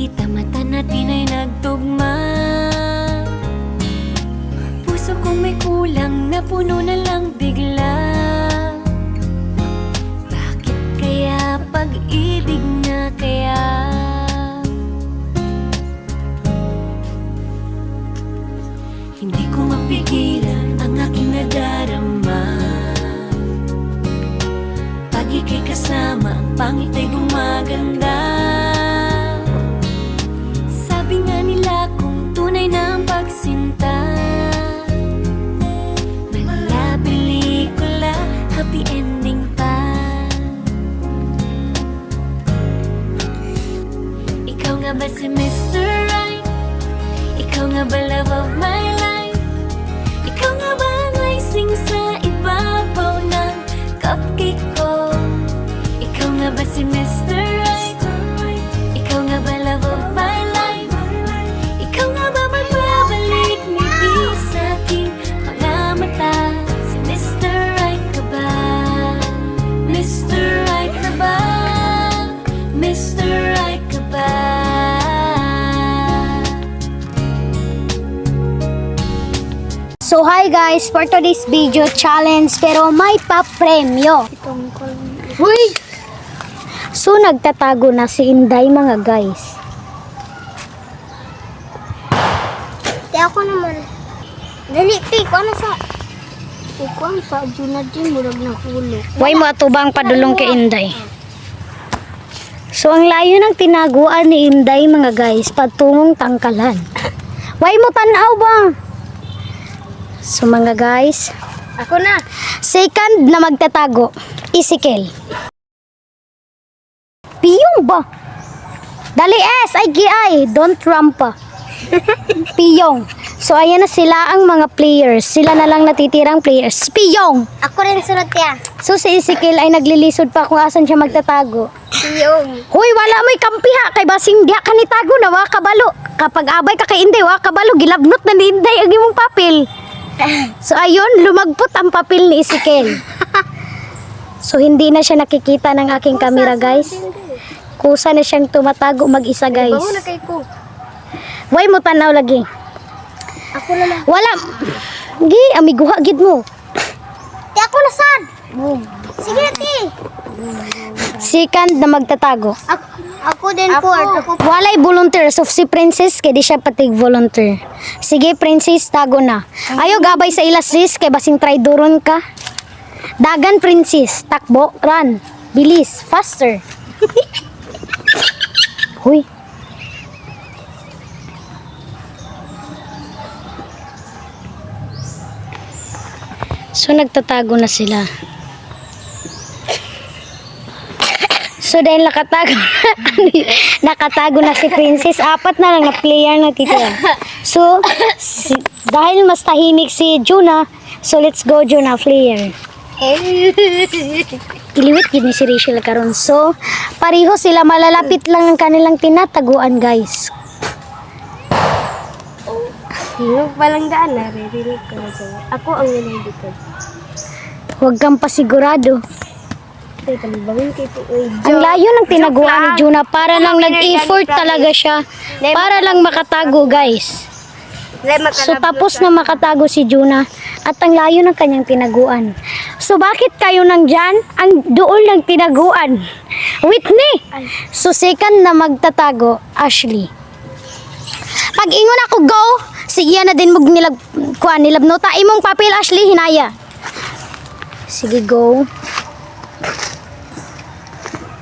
kita, mata natin ay nagtugma. Puso kong may kulang, napuno na lang bigla. Bakit kaya pag-ibig na kaya? Hindi ko mapigilan ang aking nadarama. Pag ika'y kasama, ang pangit ay gumaganda. Sabi nga nila kung tunay na ang pagsinta, mala pelikula, happy ending pa. Ikaw nga ba si Mr. Right? Ikaw nga ba love of my life? Ikaw nga ba ang icing sa ibabaw ng cupcake ko? Ikaw nga ba si Mr. Right? Ikaw nga ba love of my life? Ikaw nga ba magbabalik ngiti sa aking mga mata? Si Mr. Right ka ba? Mr. Right ka ba? Mr. Right ka ba? So hi guys, for today's video challenge pero may pa-premyo. Huy! So nagtatago na si Inday mga guys. Di ako naman. Dali, Pik. Ano sa... Ikuan sa Junadin, murag na hulog. Way mo atubang padulong kay Inday. So ang layo ng tinaguan ni Inday mga guys, patungong Tangkalan. Way mo tanaw ba? So mga guys, Ako na. second na magtatago, Ezekiel. Piyong ba? Dali S, ay GI, don't rampa. Piyong. So ayan na sila ang mga players. Sila na lang natitirang players. Piyong. Ako rin sunod ya. So si Ezekiel ay naglilisod pa kung asan siya magtatago. Siyong. Hoy, wala mo'y kampiha kay basing diya ka ni tago na wa kabalo. Kapag abay ka kay Inday, wa kabalo gilabnot na ni Inday ang imong papel. So ayun, lumagpot ang papel ni Ezekiel. So hindi na siya nakikita ng aking camera guys. Kusa na siyang tumatago mag-isa guys. Bango na kay ko. Way mo tanaw lagi. Ako na lang. Wala. Gi, amiguha gid mo. Di ako na sad. Sige, ti. Second na magtatago. Ako din po. Ako. Walay volunteer. So si Princess kay di siya patig volunteer. Sige Princess, tago na. Ayo gabay sa ilas sis kay basing traidoron ka. Dagan Princess, takbo, run. Bilis, faster. Huy. So nagtatago na sila. So dahil nakatago na si Princess, apat na lang na player na titira. So dahil mas tahimik si Juna, so let's go Juna player. Iliwit gid ni si Rachel karon. So pareho sila, malalapit lang ang kanilang tinataguan guys. Sino palang daan na? Ririnig ko na siya. Ako ang nilindikod. Huwag kang pasigurado. Ay, talibangin kay po. Ang layo ng tinaguan ni Juna, para lang nag-effort talaga siya. Para lang makatago guys. So tapos na makatago si Juna at ang layo ng kanyang tinaguan. So bakit kayo nandyan? Ang doon lang tinaguan. Whitney! So second na magtatago, Ashley. Pag ingon ako go, sige na din mog nilabnota. Imong papel Ashley, hinaya. Sige go.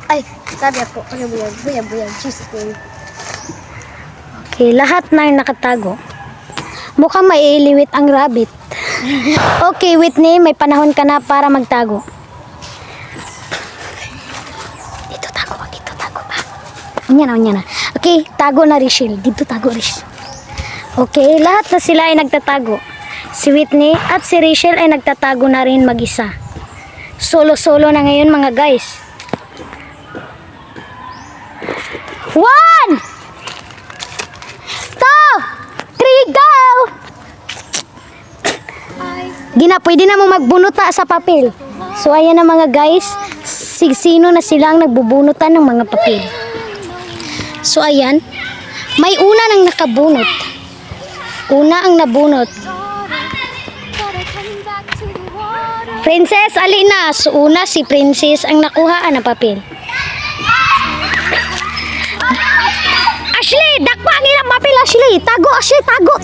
Ay, sabi ako. Ano buyag? Buyag. Jesus name. Okay, lahat na nakatago. Mukhang maiiliwit ang rabbit. Okay, Whitney, may panahon ka na para magtago. Dito tago pa. Unya na. Okay, tago na Rachel. Dito tago Rachel. Okay, lahat na sila ay nagtatago. Si Whitney at si Rachel ay nagtatago na rin mag-isa. Solo-solo na ngayon mga guys. 1 2 3 go! Gina, pwede na mo magbunuta sa papel. So ayan na mga guys, sino na silang nagbubunutan ng mga papel. So ayan, May una nang nakabunot. Una ang nabunot. Princess, alina. So, una si Princess ang nakuha na papel. Ashley, dakpa ang ilang papel, Ashley. Tago, Ashley. Tago.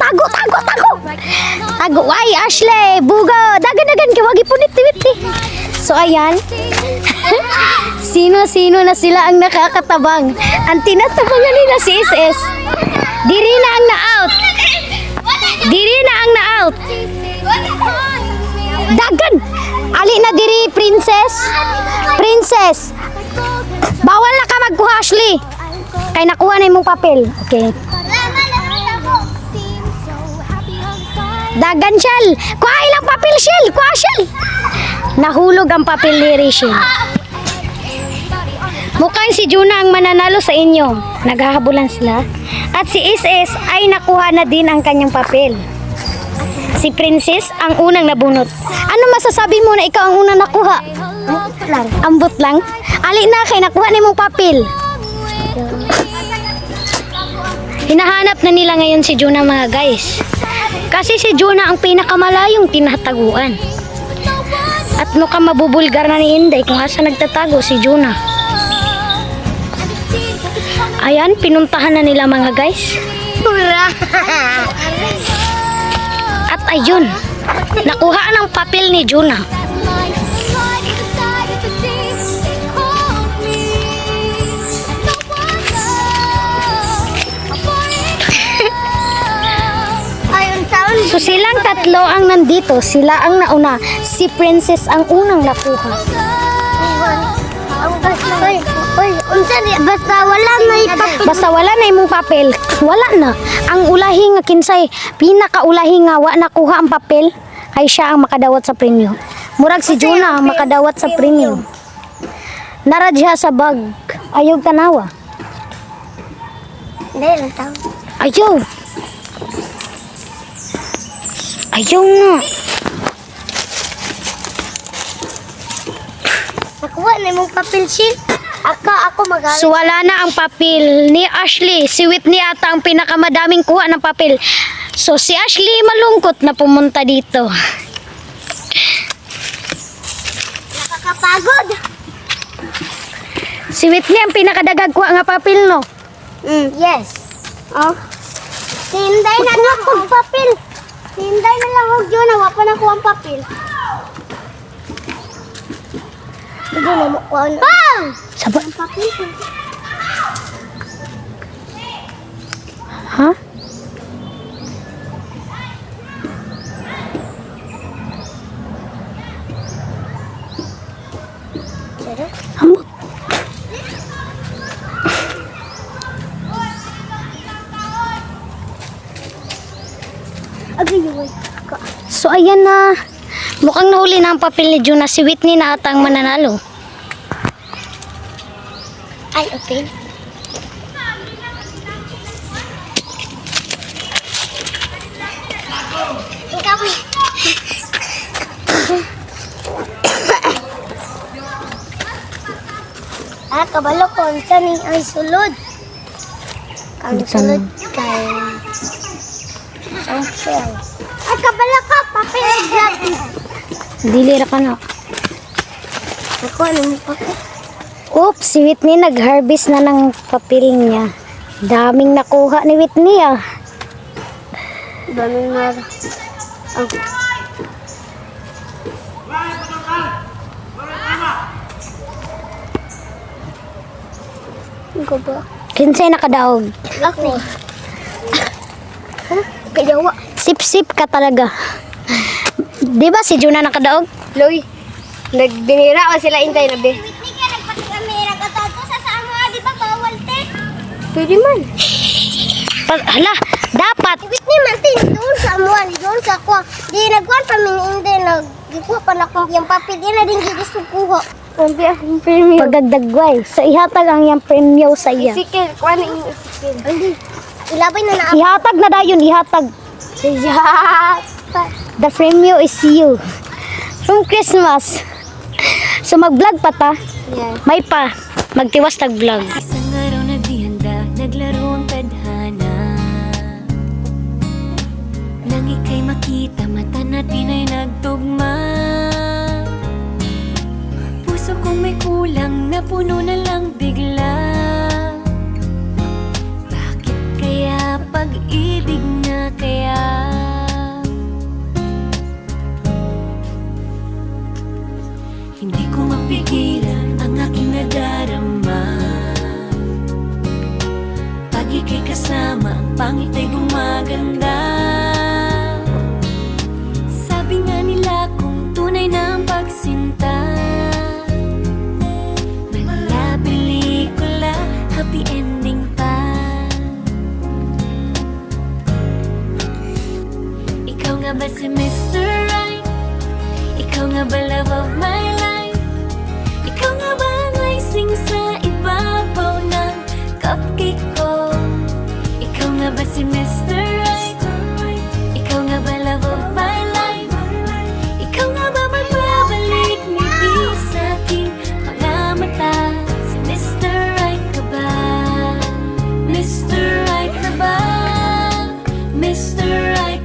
Tago. Ay, Ashley. Buga. Dagan. Kiwagi punit. So, ayan. Sino-sino na sila ang nakakatabang. Ang tinatabangan nila si SS. Diri na ang na-out. Dagan. Ali na diri, Princess. Bawal na ka magkuha, Ashley. Kay nakuha na imong papel. Okay. Dagan, Shell. Kuha ilang papel, Shell. Nahulog ang papel ni Rachel. Mukhang si Juna ang mananalo sa inyo. Naghahabulan sila. At si SS ay nakuha na din ang kanyang papel. Si Princess ang unang nabunot. Ano masasabi mo na ikaw ang unang nakuha? Ambot lang. Ali na kay nakuha ni mong papel. Hinahanap na nila ngayon si Juna, mga guys. Kasi si Juna ang pinakamalayong tinataguan. At mukhang mabubulgar na ni Inday kung asa nagtatago si Juna. Ayan, pinuntahan na nila, mga guys. At ayun, nakuha ng papel ni Juna. So silang tatlo ang nandito, sila ang nauna. Si Princess ang unang nakuha. Basta wala na imong papel, wala na. Ang ulahi nga kinsay, pinakaulahi nga wa nakuha ang papel, ay siya ang makadawat sa premyo. Murag si Juna ang makadawat sa premyo. Naradya sa bag. Ayog tanawa. Ayaw. Ayaw na. Nakuha na mong papel, Shil. Ako magalit. So wala na ang papel ni Ashley. Si Whitney ata ang pinakamadaming kuha ng papel. So si Ashley malungkot na pumunta dito. Nakakapagod. Si Whitney ang pinakadagag kuha nga papel, no? Yes. Oh. Tinday na lang ang papel. Tinday na lang huwag yun. Nawa pa na ko ang papel. Hindi na mo ko ano. Bang! Sabat. Ang papel ko. Ha? Ambot. So ayan na. Mukhang nahuli na ang papel ni Juna. Si Whitney na ata ang mananalo. Ay, okay. Ikaw eh. Kabalo ko. Saan ay sulod? Ang sulod kay... Ang shell. Ay, kabalo ka. Papel dyan. Dilira ka na. Ako, ano mo papel? Oops, si Whitney nag-harvest na ng papel niya. Daming nakuha ni Whitney, ah. Daming na. Oh. Ikaw ba? Kinsay nakadaog. Ako. Kayawa. Sip-sip ka talaga. Di ba si Juna nakadaog? Loy, nagbinira ko sila intay na be. Whitney ka, nagpatikamera ka to sa saan mo, di ba bawal, te? Pwede man. Hala, dapat. Whitney man, te, doon sa amuan, doon sa kwa. Di nagkuhan pa min hindi, nagkuha pa na kung yung papel, di na din gusto kuha. Kumpi akong premyo. Pagdagdagway. So ihatag ang yung premyo sa iya. Isikil, kuha na yung isikil. Ilabay na na. Ihatag na dayon, ihatag. Yata. The premyo is you. From Christmas. So mag-vlog pa ta. Yeah. May pa. Magtiwas tag-vlog. Isang araw naghihanda, naglaro ang tadhana. Nang ika'y makita, mata natin ay nagtugma. Puso kong may kulang, napuno na lang bigla. Bakit kaya pag-ibig na kaya? Hindi ko mapigilan ang aking nadarama. Pag ika'y kasama, ang pangit ay gumaganda. Sabi nga nila kung tunay na ang pagsinta, mala pelikula, happy ending pa. Ikaw nga ba si Mr. Right? Ikaw nga ba love of my life? Ikaw nga ba ang icing sa ibabaw ng cupcake ko? Ikaw nga ba si Mr. Right? Ikaw nga ba love of my life? Ikaw nga ba magbabalik ngiti sa aking mga mata? Si Mr. Right ka ba? Mr. Right ka ba? Mr. Right